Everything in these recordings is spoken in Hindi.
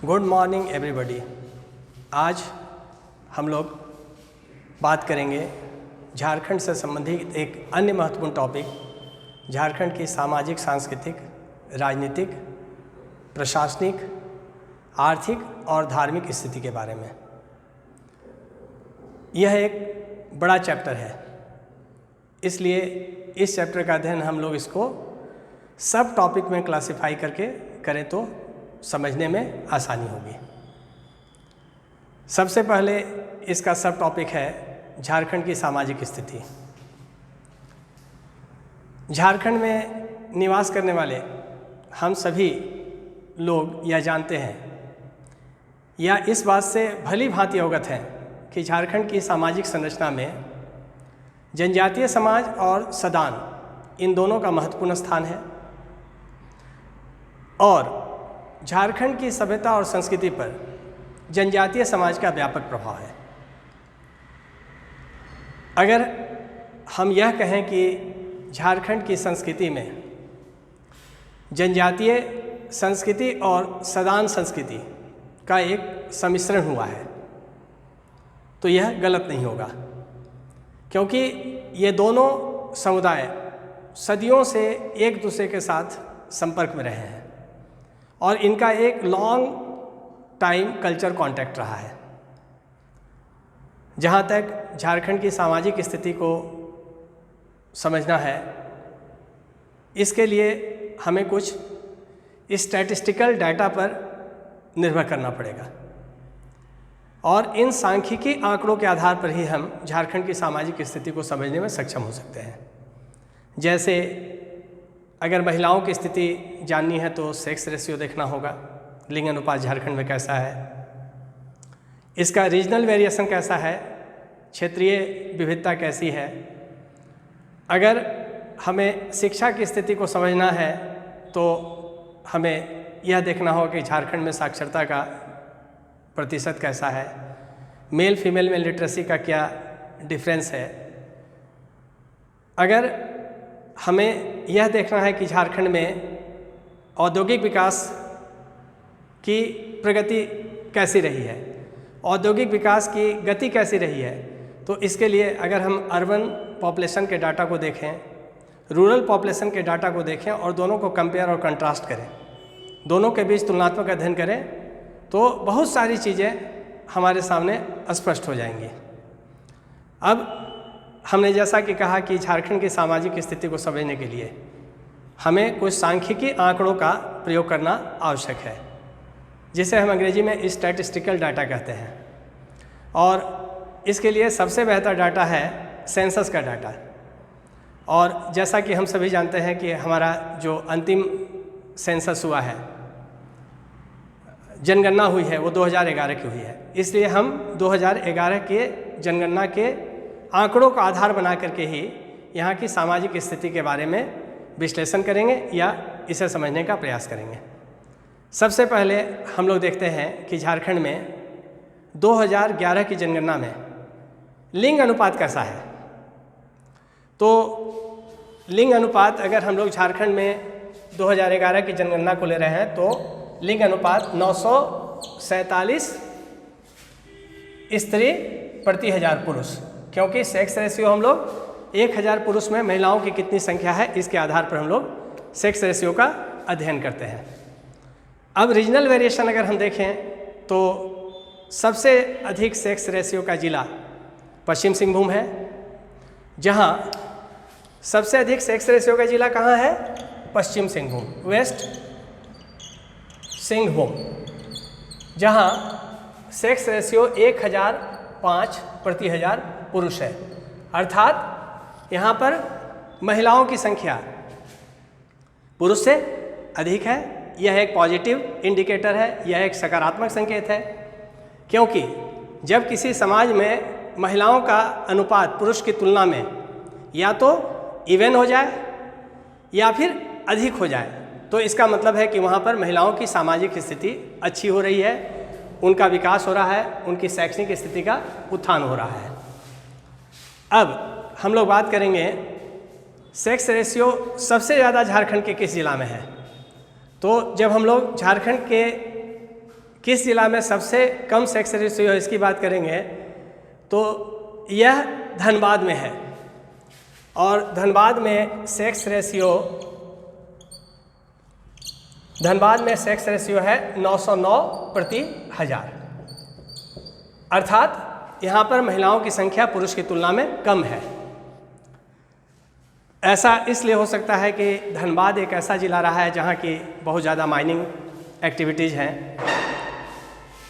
Good morning everybody. आज हम लोग बात करेंगे झारखंड से संबंधित एक अन्य महत्वपूर्ण टॉपिक, झारखंड की सामाजिक, सांस्कृतिक, राजनीतिक, प्रशासनिक, आर्थिक और धार्मिक स्थिति के बारे में। यह एक बड़ा चैप्टर है, इसलिए इस चैप्टर का अध्ययन हम लोग इसको सब टॉपिक में क्लासिफाई करके करें तो समझने में आसानी होगी। सबसे पहले इसका सब टॉपिक है झारखंड की सामाजिक स्थिति। झारखंड में निवास करने वाले हम सभी लोग यह जानते हैं या इस बात से भली भांति अवगत हैं कि झारखंड की सामाजिक संरचना में जनजातीय समाज और सदान, इन दोनों का महत्वपूर्ण स्थान है और झारखंड की सभ्यता और संस्कृति पर जनजातीय समाज का व्यापक प्रभाव है। अगर हम यह कहें कि झारखंड की संस्कृति में जनजातीय संस्कृति और सदान संस्कृति का एक सम्मिश्रण हुआ है तो यह गलत नहीं होगा, क्योंकि ये दोनों समुदाय सदियों से एक दूसरे के साथ संपर्क में रहे हैं और इनका एक लॉन्ग टाइम कल्चर कांटेक्ट रहा है। जहाँ तक झारखंड की सामाजिक स्थिति को समझना है, इसके लिए हमें कुछ स्टैटिस्टिकल डाटा पर निर्भर करना पड़ेगा और इन सांख्यिकी आंकड़ों के आधार पर ही हम झारखंड की सामाजिक स्थिति को समझने में सक्षम हो सकते हैं। जैसे अगर महिलाओं की स्थिति जाननी है तो सेक्स रेशियो देखना होगा, लिंग अनुपात झारखंड में कैसा है, इसका रीजनल वेरिएशन कैसा है, क्षेत्रीय विविधता कैसी है। अगर हमें शिक्षा की स्थिति को समझना है तो हमें यह देखना होगा कि झारखंड में साक्षरता का प्रतिशत कैसा है, मेल फीमेल में लिटरेसी का क्या डिफरेंस है। अगर हमें यह देखना है कि झारखंड में औद्योगिक विकास की प्रगति कैसी रही है, औद्योगिक विकास की गति कैसी रही है, तो इसके लिए अगर हम अर्बन पॉपुलेशन के डाटा को देखें, रूरल पॉपुलेशन के डाटा को देखें और दोनों को कंपेयर और कंट्रास्ट करें, दोनों के बीच तुलनात्मक अध्ययन करें तो बहुत सारी चीज़ें हमारे सामने स्पष्ट हो जाएंगी। अब हमने जैसा कि कहा कि झारखंड की सामाजिक स्थिति को समझने के लिए हमें कुछ सांख्यिकी आंकड़ों का प्रयोग करना आवश्यक है, जिसे हम अंग्रेजी में स्टैटिस्टिकल डाटा कहते हैं। और इसके लिए सबसे बेहतर डाटा है सेंसस का डाटा। और जैसा कि हम सभी जानते हैं कि हमारा जो अंतिम सेंसस हुआ है, जनगणना हुई है, वो 2011 की हुई है, इसलिए हम 2011 के जनगणना के आंकड़ों का आधार बना करके ही यहाँ की सामाजिक स्थिति के बारे में विश्लेषण करेंगे या इसे समझने का प्रयास करेंगे। सबसे पहले हम लोग देखते हैं कि झारखंड में 2011 की जनगणना में लिंग अनुपात कैसा है। तो लिंग अनुपात अगर हम लोग झारखंड में 2011 की जनगणना को ले रहे हैं तो लिंग अनुपात 947 स्त्री प्रति 1000 पुरुष, क्योंकि सेक्स रेशियो हम लोग 1000 पुरुष में महिलाओं की कितनी संख्या है इसके आधार पर हम लोग सेक्स रेशियो का अध्ययन करते हैं। अब रीजनल वेरिएशन अगर हम देखें तो सबसे अधिक सेक्स रेशियो का जिला पश्चिम सिंहभूम है। जहां सबसे अधिक सेक्स रेशियो का जिला कहां है? पश्चिम सिंहभूम, वेस्ट सिंहभूम, जहां सेक्स रेशियो 1005 प्रति 1000 पुरुष है। अर्थात यहाँ पर महिलाओं की संख्या पुरुष से अधिक है। यह एक पॉजिटिव इंडिकेटर है, यह एक सकारात्मक संकेत है, क्योंकि जब किसी समाज में महिलाओं का अनुपात पुरुष की तुलना में या तो इवन हो जाए या फिर अधिक हो जाए तो इसका मतलब है कि वहाँ पर महिलाओं की सामाजिक स्थिति अच्छी हो रही है, उनका विकास हो रहा है, उनकी शैक्षणिक स्थिति का उत्थान हो रहा है। अब हम लोग बात करेंगे सेक्स रेशियो सबसे ज़्यादा झारखंड के किस जिला में है। तो जब हम लोग झारखंड किस जिला में सबसे कम सेक्स रेशियो है, इसकी बात करेंगे तो यह धनबाद में है। और धनबाद में सेक्स रेशियो है 909 प्रति 1000, अर्थात यहाँ पर महिलाओं की संख्या पुरुष की तुलना में कम है। ऐसा इसलिए हो सकता है कि धनबाद एक ऐसा ज़िला रहा है जहाँ की बहुत ज़्यादा माइनिंग एक्टिविटीज़ हैं।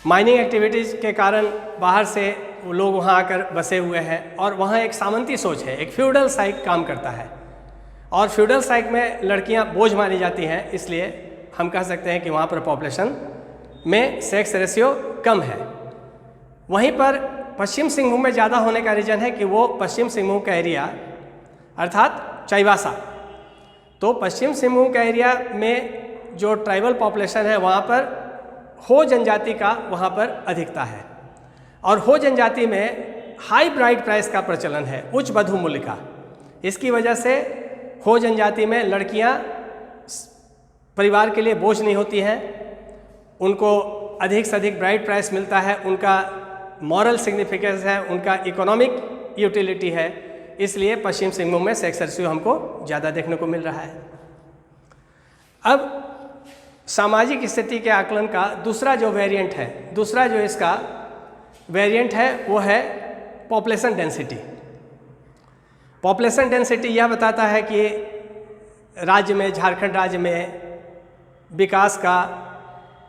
माइनिंग एक्टिविटीज़ के कारण बाहर से लोग वहाँ आकर बसे हुए हैं और वहाँ एक सामंती सोच है, एक फ्यूडल साइक काम करता है और फ्यूडल साइक में लड़कियाँ बोझ मानी जाती हैं, इसलिए हम कह सकते हैं कि वहाँ पर पॉपुलेशन में सेक्स रेशियो कम है। वहीं पर पश्चिम सिंहभूम में ज़्यादा होने का रीज़न है कि वो पश्चिम सिंहभूम का एरिया अर्थात चाईबासा, तो पश्चिम सिंहभूम का एरिया में जो ट्राइबल पॉपुलेशन है वहाँ पर हो जनजाति का वहाँ पर अधिकता है और हो जनजाति में हाई ब्राइड प्राइस का प्रचलन है, उच्च वधु मूल्य का। इसकी वजह से हो जनजाति में लड़कियाँ परिवार के लिए बोझ नहीं होती हैं, उनको अधिक से अधिक ब्राइड प्राइस मिलता है, उनका मॉरल सिग्निफिकेंस है, उनका इकोनॉमिक यूटिलिटी है, इसलिए पश्चिम सिंहभूम में सेक्स रेशियो हमको ज़्यादा देखने को मिल रहा है। अब सामाजिक स्थिति के आकलन का दूसरा जो वेरिएंट है, दूसरा जो इसका वेरिएंट है वो है पॉपुलेशन डेंसिटी। पॉपुलेशन डेंसिटी यह बताता है कि राज्य में, झारखंड राज्य में विकास का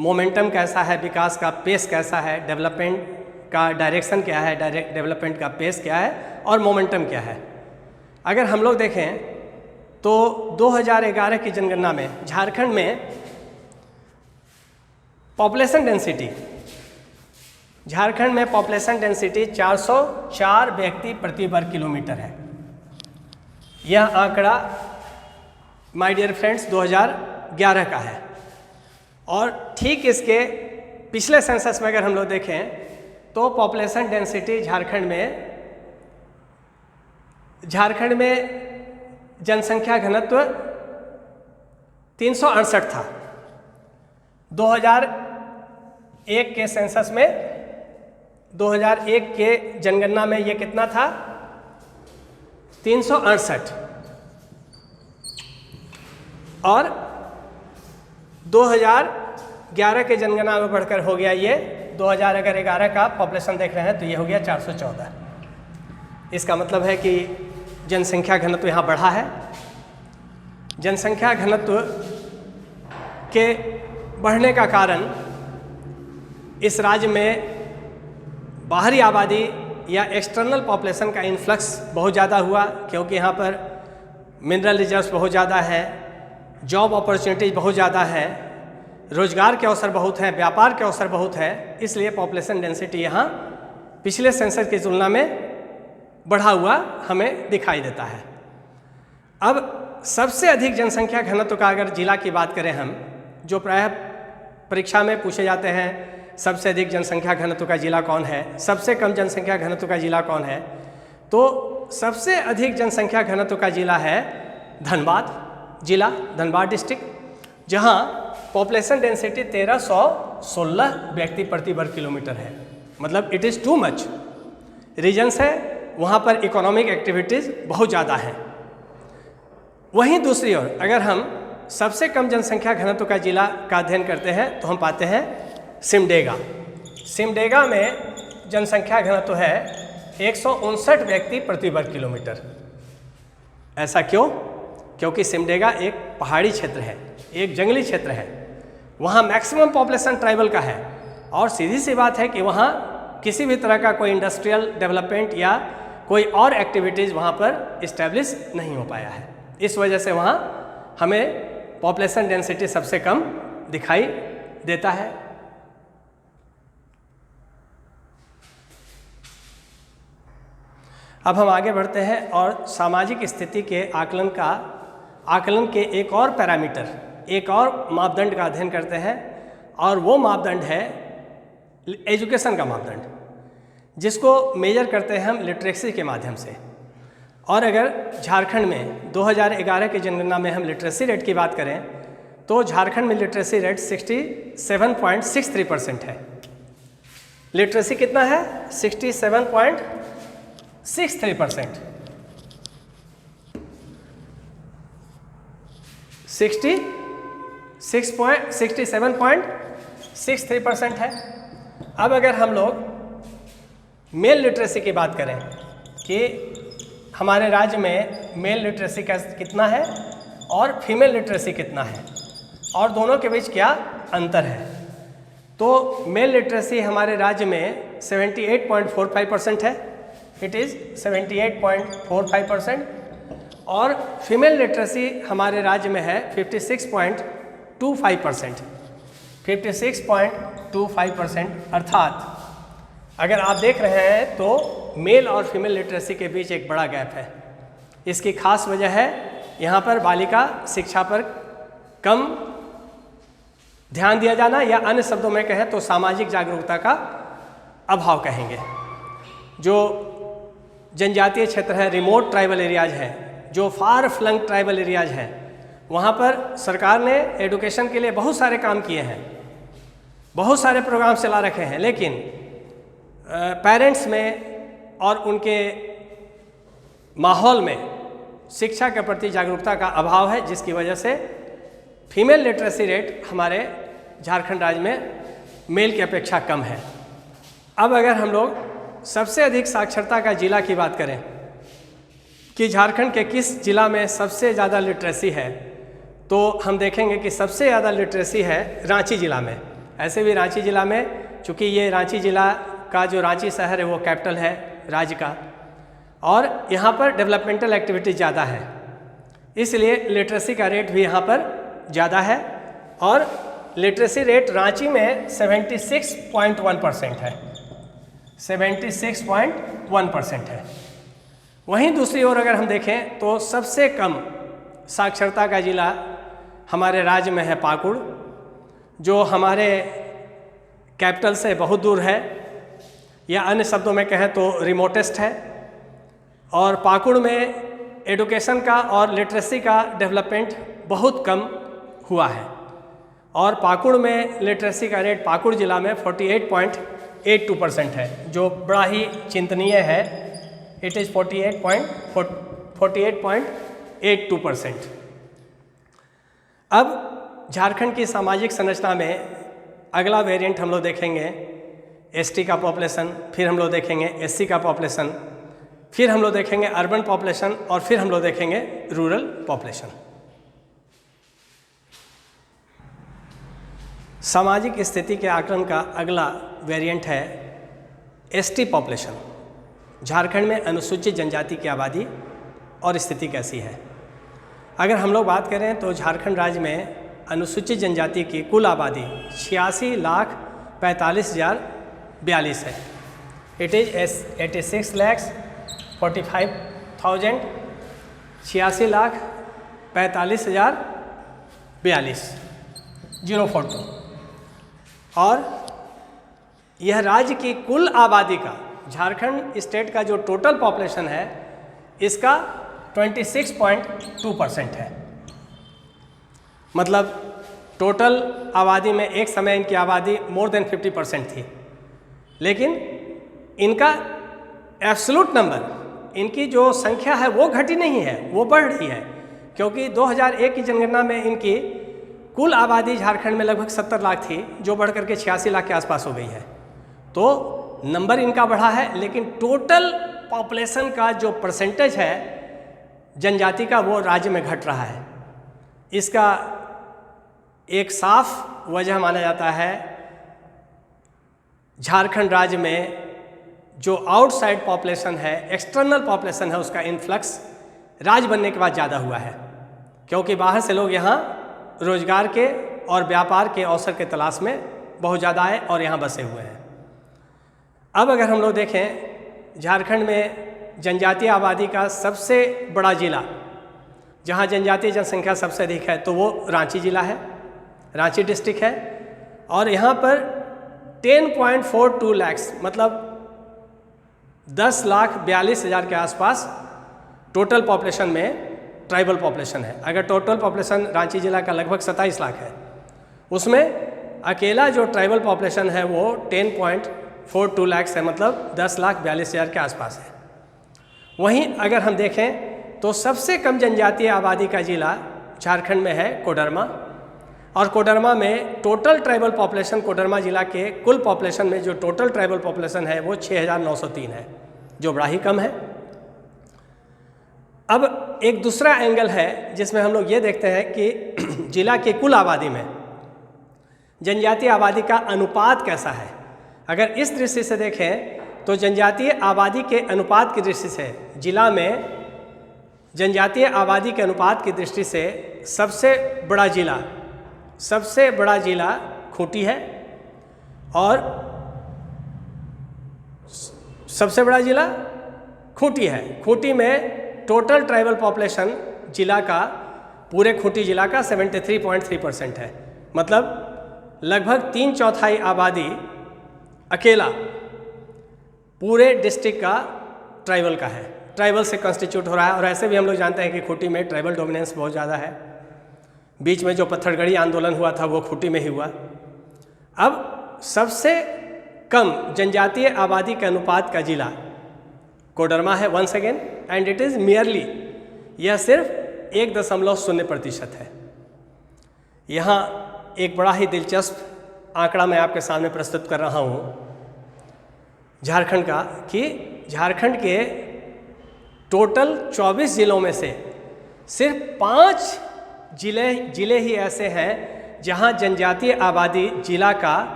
मोमेंटम कैसा है, विकास का पेस कैसा है, डेवलपमेंट का डायरेक्शन क्या है, डेवलपमेंट का पेस क्या है और मोमेंटम क्या है। अगर हम लोग देखें तो 2011 की जनगणना में झारखंड में पॉपुलेशन डेंसिटी, झारखंड में पॉपुलेशन डेंसिटी 404 व्यक्ति प्रति वर्ग किलोमीटर है। यह आंकड़ा माय डियर फ्रेंड्स 2011 का है और ठीक इसके पिछले सेंसस में अगर हम लोग देखें तो पॉपुलेशन डेंसिटी झारखंड में जनसंख्या घनत्व 368 था। 2001 के सेंसस में, 2001 के जनगणना में ये कितना था? 368 और 2011 के जनगणना में बढ़कर हो गया ये 2011 का पॉपुलेशन देख रहे हैं तो ये हो गया 414। इसका मतलब है कि जनसंख्या घनत्व यहाँ बढ़ा है। जनसंख्या घनत्व के बढ़ने का कारण इस राज्य में बाहरी आबादी या एक्सटर्नल पॉपुलेशन का इन्फ्लक्स बहुत ज़्यादा हुआ, क्योंकि यहाँ पर मिनरल रिजर्व्स बहुत ज़्यादा है, जॉब अपॉर्चुनिटीज़ बहुत ज़्यादा है, रोजगार के अवसर बहुत हैं, व्यापार के अवसर बहुत है, इसलिए पॉपुलेशन डेंसिटी यहाँ पिछले सेंसस की तुलना में बढ़ा हुआ हमें दिखाई देता है। अब सबसे अधिक जनसंख्या घनत्व का अगर जिला की बात करें हम, जो प्रायः परीक्षा में पूछे जाते हैं सबसे अधिक जनसंख्या घनत्व का जिला कौन है, सबसे कम जनसंख्या घनत्व का जिला कौन है, तो सबसे अधिक जनसंख्या घनत्व का जिला है धनबाद जिला, धनबाद डिस्ट्रिक्ट, जहाँ पॉपुलेशन डेंसिटी 1316 व्यक्ति प्रति वर्ग किलोमीटर है। मतलब it is too much. Reasons है वहाँ पर इकोनॉमिक एक्टिविटीज़ बहुत ज़्यादा है। वहीं दूसरी ओर अगर हम सबसे कम जनसंख्या घनत्व का जिला का अध्ययन करते हैं तो हम पाते हैं सिमडेगा। सिमडेगा में जनसंख्या घनत्व है 159 व्यक्ति प्रति वर्ग किलोमीटर। ऐसा क्यों? क्योंकि सिमडेगा एक पहाड़ी क्षेत्र है, एक जंगली क्षेत्र है, वहाँ मैक्सिमम पॉपुलेशन ट्राइबल का है और सीधी सी बात है कि वहाँ किसी भी तरह का कोई इंडस्ट्रियल डेवलपमेंट या कोई और एक्टिविटीज़ वहाँ पर इस्टेब्लिश नहीं हो पाया है। इस वजह से वहाँ हमें पॉपुलेशन डेंसिटी सबसे कम दिखाई देता है। अब हम आगे बढ़ते हैं और सामाजिक स्थिति के आकलन के एक और पैरामीटर, एक और मापदंड का अध्ययन करते हैं और वो मापदंड है एजुकेशन का मापदंड, जिसको मेजर करते हैं हम लिटरेसी के माध्यम से। और अगर झारखंड में 2011 की जनगणना में हम लिटरेसी रेट की बात करें तो झारखंड में लिटरेसी रेट 67.63% है। लिटरेसी कितना है? 67.63%। 67.63% है। अब अगर हम लोग मेल लिटरेसी की बात करें कि हमारे राज्य में मेल लिटरेसी का कितना है और फीमेल लिटरेसी कितना है और दोनों के बीच क्या अंतर है, तो मेल लिटरेसी हमारे राज्य में 78.45% है, इट इज़ 78.45%, और फीमेल लिटरेसी हमारे राज्य में है 56.25%। 56.25%, अर्थात अगर आप देख रहे हैं तो मेल और फीमेल लिटरेसी के बीच एक बड़ा गैप है। इसकी खास वजह है यहाँ पर बालिका शिक्षा पर कम ध्यान दिया जाना, या अन्य शब्दों में कहें तो सामाजिक जागरूकता का अभाव कहेंगे। जो जनजातीय क्षेत्र है, रिमोट ट्राइबल एरियाज हैं, जो फार फ्लंग ट्राइबल एरियाज हैं, वहाँ पर सरकार ने एडुकेशन के लिए बहुत सारे काम किए हैं, बहुत सारे प्रोग्राम चला रखे हैं, लेकिन पेरेंट्स में और उनके माहौल में शिक्षा के प्रति जागरूकता का अभाव है, जिसकी वजह से फीमेल लिटरेसी रेट हमारे झारखंड राज्य में मेल की अपेक्षा कम है। अब अगर हम लोग सबसे अधिक साक्षरता का जिला की बात करें कि झारखंड के किस जिला में सबसे ज़्यादा लिटरेसी है, तो हम देखेंगे कि सबसे ज़्यादा लिटरेसी है रांची ज़िला में। ऐसे भी रांची ज़िला में, चूँकि ये रांची ज़िला का जो रांची शहर है वो कैपिटल है राज्य का, और यहाँ पर डेवलपमेंटल एक्टिविटी ज़्यादा है, इसलिए लिटरेसी का रेट भी यहाँ पर ज़्यादा है। और लिटरेसी रेट रांची में 76.1% है, 76.1% है। वहीं दूसरी ओर अगर हम देखें तो सबसे कम साक्षरता का जिला हमारे राज्य में है पाकुड़, जो हमारे कैपिटल से बहुत दूर है, या अन्य शब्दों में कहें तो रिमोटेस्ट है। और पाकुड़ में एडुकेशन का और लिटरेसी का डेवलपमेंट बहुत कम हुआ है, और पाकुड़ में लिटरेसी का रेट पाकुड़ ज़िला में 48.82% है, जो बड़ा ही चिंतनीय है। It is 48.82%। अब झारखंड की सामाजिक संरचना में अगला वेरिएंट हम लोग देखेंगे एसटी का पॉपुलेशन, फिर हम लोग देखेंगे एससी का पॉपुलेशन, फिर हम लोग देखेंगे अर्बन पॉपुलेशन, और फिर हम लोग देखेंगे रूरल पॉपुलेशन। सामाजिक स्थिति के आकलन का अगला वेरिएंट है एसटी पॉपुलेशन। झारखंड में अनुसूचित जनजाति की आबादी और स्थिति कैसी है? अगर हम लोग बात करें तो झारखंड राज्य में अनुसूचित जनजाति की कुल आबादी 86,45,042 है। It is 86,45,000, 86,45,042 042। और यह राज्य की कुल आबादी का, झारखंड स्टेट का जो टोटल पॉपुलेशन है, इसका 26.2% है। मतलब टोटल आबादी में एक समय इनकी आबादी मोर देन 50% थी, लेकिन इनका एब्सोल्यूट नंबर, इनकी जो संख्या है वो घटी नहीं है, वो बढ़ रही है, क्योंकि 2001 की जनगणना में इनकी कुल आबादी झारखंड में लगभग 70 लाख थी, जो बढ़ करके 86 लाख के आसपास हो गई है। तो नंबर इनका बढ़ा है, लेकिन टोटल पॉपुलेशन का जो परसेंटेज है जनजाति का, वो राज्य में घट रहा है। इसका एक साफ वजह माना जाता है झारखंड राज्य में जो आउटसाइड पॉपुलेशन है, एक्सटर्नल पॉपुलेशन है, उसका इन्फ्लक्स राज्य बनने के बाद ज़्यादा हुआ है, क्योंकि बाहर से लोग यहाँ रोजगार के और व्यापार के अवसर के तलाश में बहुत ज़्यादा आए और यहाँ बसे हुए हैं। अब अगर हम लोग देखें झारखंड में जनजातीय आबादी का सबसे बड़ा जिला, जहाँ जनजातीय जनसंख्या सबसे अधिक है, तो वो रांची जिला है, रांची डिस्ट्रिक्ट है। और यहाँ पर 10.42 लाख, मतलब 10,42,000 के आसपास टोटल पॉपुलेशन में ट्राइबल पॉपुलेशन है। अगर टोटल पॉपुलेशन रांची जिला का लगभग 27 लाख है, उसमें अकेला जो ट्राइबल पॉपुलेशन है वो 10.42 लाख है, मतलब 10,42,000 के आसपास है। वहीं अगर हम देखें तो सबसे कम जनजातीय आबादी का जिला झारखंड में है कोडरमा, और कोडरमा में टोटल ट्राइबल पॉपुलेशन, कोडरमा जिला के कुल पॉपुलेशन में जो टोटल ट्राइबल पॉपुलेशन है वो 6,903 है, जो बड़ा ही कम है। अब एक दूसरा एंगल है जिसमें हम लोग ये देखते हैं कि जिला की कुल आबादी में जनजातीय आबादी का अनुपात कैसा है। अगर इस दृष्टि से देखें तो जनजातीय आबादी के अनुपात की दृष्टि से जिला में जनजातीय आबादी के अनुपात की दृष्टि से सबसे बड़ा जिला खूंटी है, और सबसे बड़ा जिला खूंटी है। खूंटी में टोटल ट्राइबल पॉपुलेशन जिला का, पूरे खूंटी जिला का 73.3% है, मतलब लगभग 3/4 आबादी अकेला पूरे डिस्ट्रिक्ट का ट्राइबल का है, ट्राइबल से कंस्टिट्यूट हो रहा है। और ऐसे भी हम लोग जानते हैं कि खूंटी में ट्राइबल डोमिनेंस बहुत ज़्यादा है। बीच में जो पत्थरगढ़ी आंदोलन हुआ था वो खूंटी में ही हुआ। अब सबसे कम जनजातीय आबादी के अनुपात का जिला कोडरमा है once again, and it is merely, यह सिर्फ 1.0% है। यहाँ एक बड़ा ही दिलचस्प आंकड़ा मैं आपके सामने प्रस्तुत कर रहा हूँ झारखंड का, कि झारखंड के टोटल 24 जिलों में से सिर्फ 5 जिले ही ऐसे हैं जहां जनजातीय आबादी जिला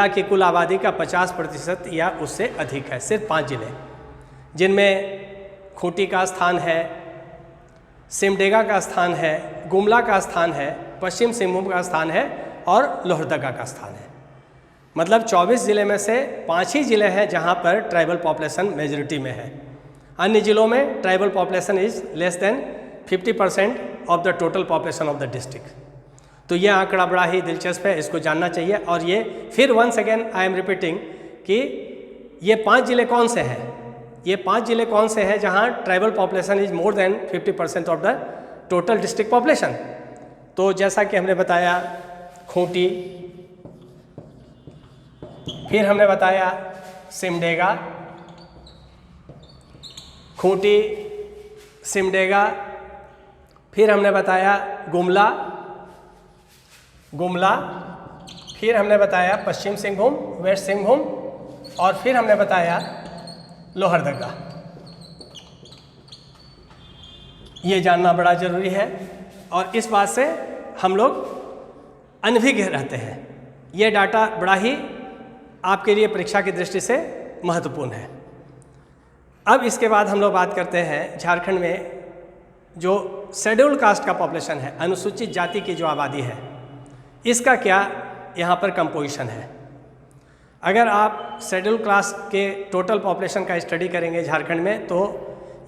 की कुल आबादी का 50% या उससे अधिक है। सिर्फ 5 जिले, जिनमें खूंटी का स्थान है, सिमडेगा का स्थान है, गुमला का स्थान है, पश्चिम सिंहभूम का स्थान है और लोहरदगा का स्थान है। मतलब 24 जिले में से 5 ही जिले हैं जहां पर ट्राइबल पॉपुलेशन मेजॉरिटी में है। अन्य जिलों में tribal population is less than 50% of the total population of the district. तो ये आंकड़ा बड़ा ही दिलचस्प है, इसको जानना चाहिए। और ये फिर once again I am repeating कि ये 5 जिले कौन से हैं, ये 5 जिले कौन से हैं जहां tribal population is more than 50% of the total district population. तो जैसा कि हमने बताया खूंटी, फिर हमने बताया सिमडेगा, खूंटी, सिमडेगा, फिर हमने बताया गुमला, फिर हमने बताया पश्चिम सिंहभूम, वेस्ट सिंहभूम, और फिर हमने बताया लोहरदगा। ये जानना बड़ा ज़रूरी है और इस बात से हम लोग अनभिज्ञ रहते हैं। ये डाटा बड़ा ही आपके लिए परीक्षा की दृष्टि से महत्वपूर्ण है। अब इसके बाद हम लोग बात करते हैं झारखंड में जो शेड्यूल कास्ट का पॉपुलेशन है, अनुसूचित जाति की जो आबादी है, इसका क्या यहाँ पर कंपोजिशन है। अगर आप शेड्यूल कास्ट के टोटल पॉपुलेशन का स्टडी करेंगे झारखंड में तो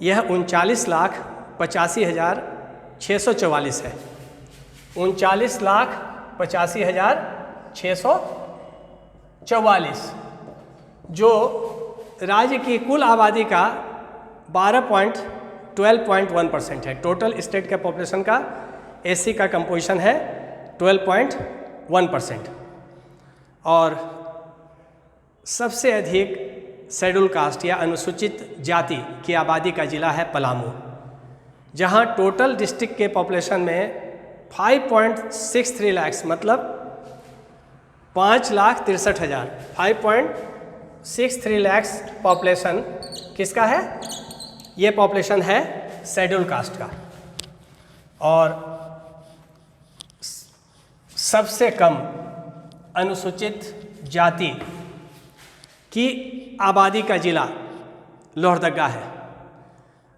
यह 39,85,644 है। 39,85,644, जो राज्य की कुल आबादी का 12.1% है। टोटल स्टेट के पॉपुलेशन का एससी का कंपोजिशन है 12.1%। और सबसे अधिक शेड्यूल कास्ट या अनुसूचित जाति की आबादी का जिला है पलामू, जहां टोटल डिस्ट्रिक्ट के पॉपुलेशन में 5.63 लाख, मतलब 5,63,000, 5.63 लाख पॉपुलेशन किसका है? ये पॉपुलेशन है शेड्यूल कास्ट का। और सबसे कम अनुसूचित जाति की आबादी का जिला लोहरदगा है,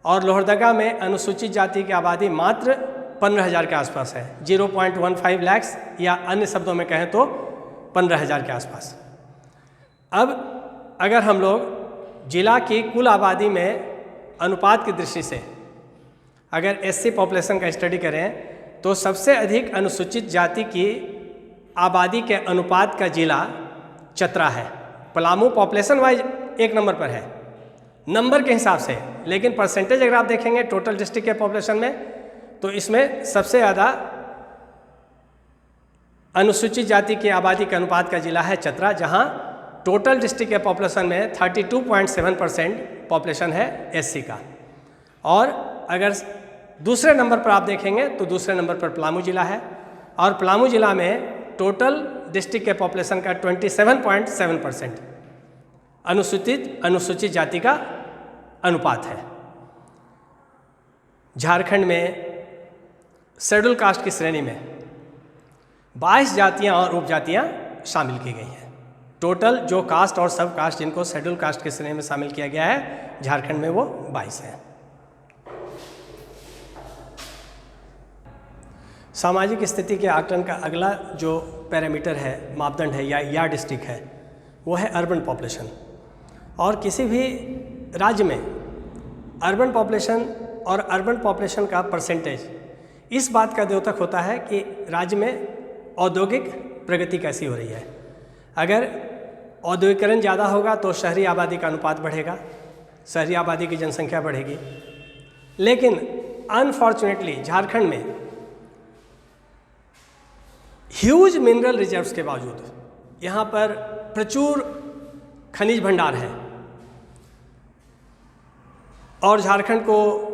और लोहरदगा में अनुसूचित जाति की आबादी मात्र 15,000 के आसपास है, 0.15 लाख, या अन्य शब्दों में कहें तो 15,000 के आसपास। अब अगर हम लोग जिला की कुल आबादी में अनुपात की दृष्टि से अगर एससी पॉपुलेशन का स्टडी करें तो सबसे अधिक अनुसूचित जाति की आबादी के अनुपात का जिला चतरा है। पलामू पॉपुलेशन वाइज 1 नंबर पर है नंबर के हिसाब से, लेकिन परसेंटेज अगर आप देखेंगे टोटल डिस्ट्रिक्ट के पॉपुलेशन में तो इसमें सबसे ज़्यादा अनुसूचित जाति की आबादी के अनुपात का जिला है चतरा, जहां टोटल डिस्ट्रिक्ट के पॉपुलेशन में 32.7% पॉपुलेशन है एससी का। और अगर दूसरे नंबर पर आप देखेंगे तो दूसरे नंबर पर पलामू जिला है, और पलामू जिला में टोटल डिस्ट्रिक्ट के पॉपुलेशन का 27.7% अनुसूचित जाति का अनुपात है। झारखंड में शेड्यूल कास्ट की श्रेणी में 22 जातियां और उपजातियां शामिल की गई हैं। टोटल जो कास्ट और सब कास्ट जिनको शेड्यूल कास्ट की श्रेणी में शामिल किया गया है झारखंड में वो 22 हैं। सामाजिक स्थिति के आकलन का अगला जो पैरामीटर है, मापदंड है या डिस्ट्रिक्ट है, वो है अर्बन पॉपुलेशन। और किसी भी राज्य में अर्बन पॉपुलेशन और अर्बन पॉपुलेशन का परसेंटेज इस बात का द्योतक होता है कि राज्य में औद्योगिक प्रगति कैसी हो रही है। अगर औद्योगिकरण ज़्यादा होगा तो शहरी आबादी का अनुपात बढ़ेगा, शहरी आबादी की जनसंख्या बढ़ेगी। लेकिन अनफॉर्चुनेटली झारखंड में ह्यूज मिनरल रिजर्व्स के बावजूद यहाँ पर प्रचुर खनिज भंडार है, और झारखंड को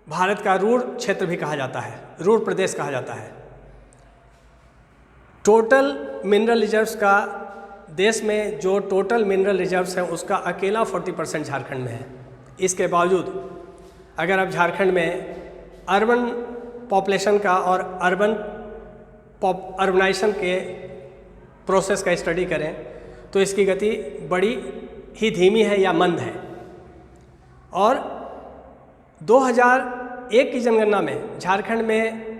भारत का रूर क्षेत्र भी कहा जाता है, रूर प्रदेश कहा जाता है। टोटल मिनरल रिजर्व्स का, देश में जो टोटल मिनरल रिजर्व्स हैं उसका अकेला 40% झारखंड में है। इसके बावजूद अगर आप झारखंड में अर्बन पॉपुलेशन का और अर्बनाइजेशन के प्रोसेस का स्टडी करें तो इसकी गति बड़ी ही धीमी है या मंद है। और 2001 की जनगणना में झारखंड में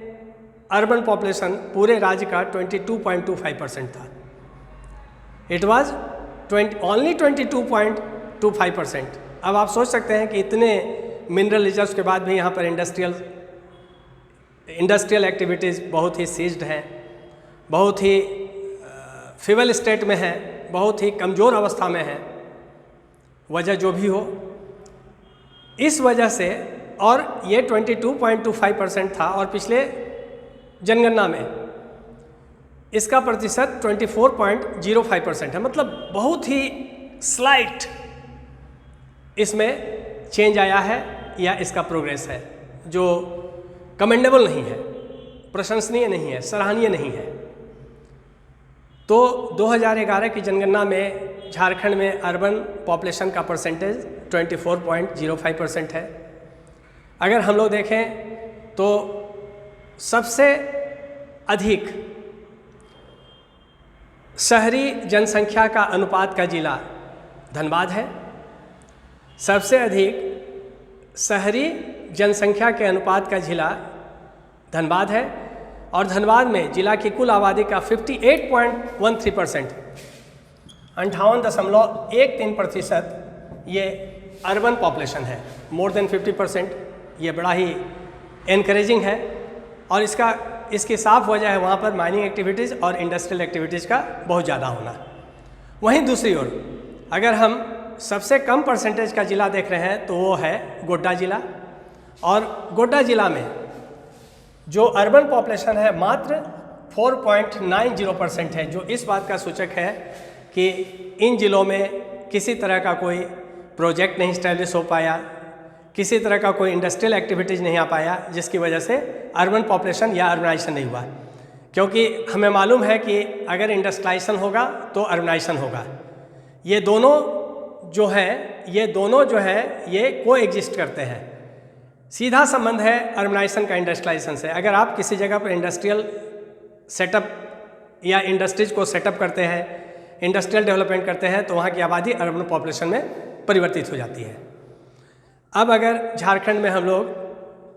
अर्बन पॉपुलेशन पूरे राज्य का 22.25% था। It was only 22.25%। अब आप सोच सकते हैं कि इतने मिनरल रिजर्व्स के बाद भी यहाँ पर इंडस्ट्रियल एक्टिविटीज़ बहुत ही सीज्ड हैं, बहुत ही फिवल स्टेट में है, बहुत ही कमज़ोर अवस्था में है। वजह जो भी हो, इस वजह से, और ये 22.25% था, और पिछले जनगणना में इसका प्रतिशत 24.05% है। मतलब बहुत ही स्लाइट इसमें चेंज आया है या इसका प्रोग्रेस है, जो कमेंडेबल नहीं है, प्रशंसनीय नहीं है, सराहनीय नहीं है। तो 2011 की जनगणना में झारखंड में अर्बन पॉपुलेशन का परसेंटेज 24.05% है। अगर हम लोग देखें तो सबसे अधिक शहरी जनसंख्या का अनुपात का जिला धनबाद है। सबसे अधिक शहरी जनसंख्या के अनुपात का जिला धनबाद है, और धनबाद में जिला की कुल आबादी का 58.13%, 58.13% ये अर्बन पॉपुलेशन है। मोर देन 50%, ये बड़ा ही एनकरेजिंग है। और इसकी साफ वजह है वहाँ पर माइनिंग एक्टिविटीज़ और इंडस्ट्रियल एक्टिविटीज़ का बहुत ज़्यादा होना। वहीं दूसरी ओर अगर हम सबसे कम परसेंटेज का जिला देख रहे हैं तो वो है गोड्डा जिला, और गोड्डा जिला में जो अर्बन पॉपुलेशन है मात्र 4.90% है, जो इस बात का सूचक है कि इन जिलों में किसी तरह का कोई प्रोजेक्ट नहीं स्टैब्लिश हो पाया, किसी तरह का कोई इंडस्ट्रियल एक्टिविटीज़ नहीं आ पाया, जिसकी वजह से अर्बन पॉपुलेशन या अर्बनाइजेशन नहीं हुआ। क्योंकि हमें मालूम है कि अगर इंडस्ट्रियलाइजेशन होगा तो अर्बनाइजेशन होगा। ये दोनों जो है ये को एग्जिस्ट करते हैं। सीधा संबंध है अर्बनाइजेशन का इंडस्ट्रियलाइजेशन से। अगर आप किसी जगह पर इंडस्ट्रियल सेटअप या इंडस्ट्रीज को सेटअप करते हैं, इंडस्ट्रियल डेवलपमेंट करते हैं, तो वहाँ की आबादी अर्बन पॉपुलेशन में परिवर्तित हो जाती है। अब अगर झारखंड में हम लोग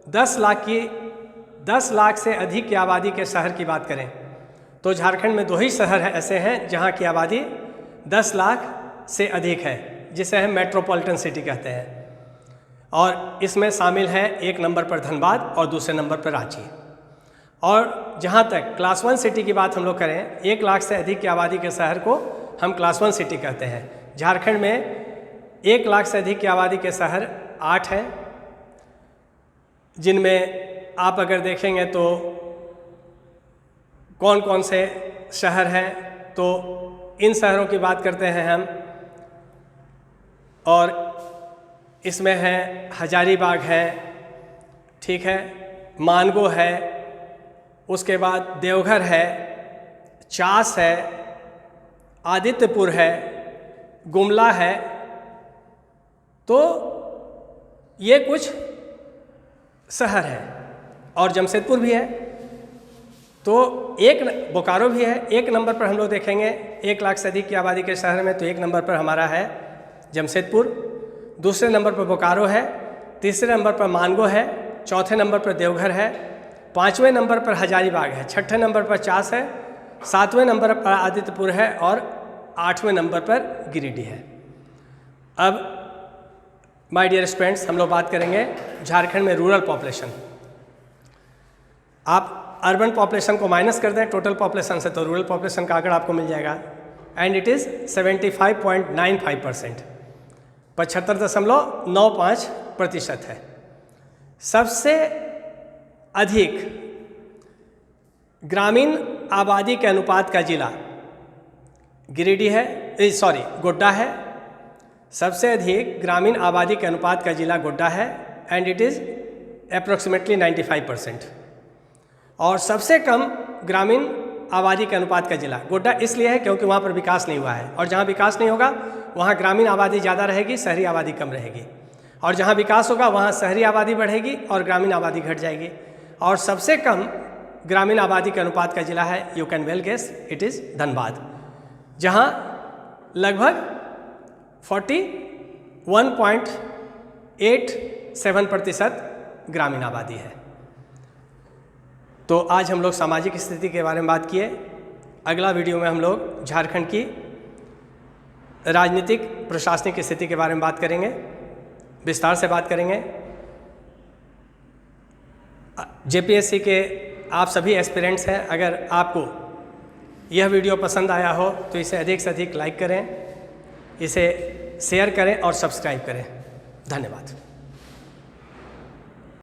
10 लाख से अधिक की आबादी के शहर की बात करें तो झारखंड में 2 ही शहर ऐसे हैं जहाँ की आबादी 10 लाख से अधिक है, जिसे हम मेट्रोपॉलिटन सिटी कहते हैं। और इसमें शामिल है 1 नंबर पर धनबाद और दूसरे नंबर पर रांची। और जहाँ तक क्लास 1 सिटी की बात हम लोग करें, 1 लाख से अधिक की आबादी के शहर को हम क्लास 1 सिटी कहते हैं। झारखंड में 1 लाख से अधिक की आबादी के शहर 8 हैं, जिनमें आप अगर देखेंगे तो कौन कौन से शहर हैं, तो इन शहरों की बात करते हैं हम। और इसमें है हजारीबाग है, ठीक है, मानगो है, उसके बाद देवघर है, चास है, आदित्यपुर है, गुमला है। तो ये कुछ शहर हैं और जमशेदपुर भी है। तो बोकारो भी है। एक नंबर पर हम लोग देखेंगे 1 लाख से अधिक की आबादी के शहर में, तो 1 नंबर पर हमारा है जमशेदपुर, दूसरे नंबर पर बोकारो है, तीसरे नंबर पर मानगो है, चौथे नंबर पर देवघर है, 5वें नंबर पर हजारीबाग है, 6ठे नंबर पर चास है, 7वें नंबर पर आदित्यपुर है और 8वें नंबर पर गिरिडीह है। अब माय डियर स्टूडेंट्स, हम लोग बात करेंगे झारखंड में रूरल पॉपुलेशन। आप अर्बन पॉपुलेशन को माइनस कर दें टोटल पॉपुलेशन से, तो रूरल पॉपुलेशन का आंकड़ा आपको मिल जाएगा, एंड इट इज़ 75.95%, 75.95% है। सबसे अधिक ग्रामीण आबादी के अनुपात का जिला गिरिडीह है, गोड्डा है। सबसे अधिक ग्रामीण आबादी के अनुपात का जिला गोड्डा है, एंड इट इज़ अप्रोक्सीमेटली 95%। और सबसे कम ग्रामीण आबादी के अनुपात का जिला गोड्डा इसलिए है क्योंकि वहाँ पर विकास नहीं हुआ है, और जहाँ विकास नहीं होगा वहाँ ग्रामीण आबादी ज़्यादा रहेगी, शहरी आबादी कम रहेगी, और जहाँ विकास होगा वहाँ शहरी आबादी बढ़ेगी और ग्रामीण आबादी घट जाएगी। और सबसे कम ग्रामीण आबादी के अनुपात का जिला है, you can well guess, it is Dhanbad, जहाँ लगभग 41.87% ग्रामीण आबादी है। तो आज हम लोग सामाजिक स्थिति के बारे में बात किए। अगला वीडियो में हम लोग झारखंड की राजनीतिक प्रशासनिक स्थिति के बारे में बात करेंगे, विस्तार से बात करेंगे। जेपीएससी के आप सभी एस्पिरेंट्स हैं, अगर आपको यह वीडियो पसंद आया हो तो इसे अधिक से अधिक लाइक करें, इसे शेयर करें और सब्सक्राइब करें। धन्यवाद।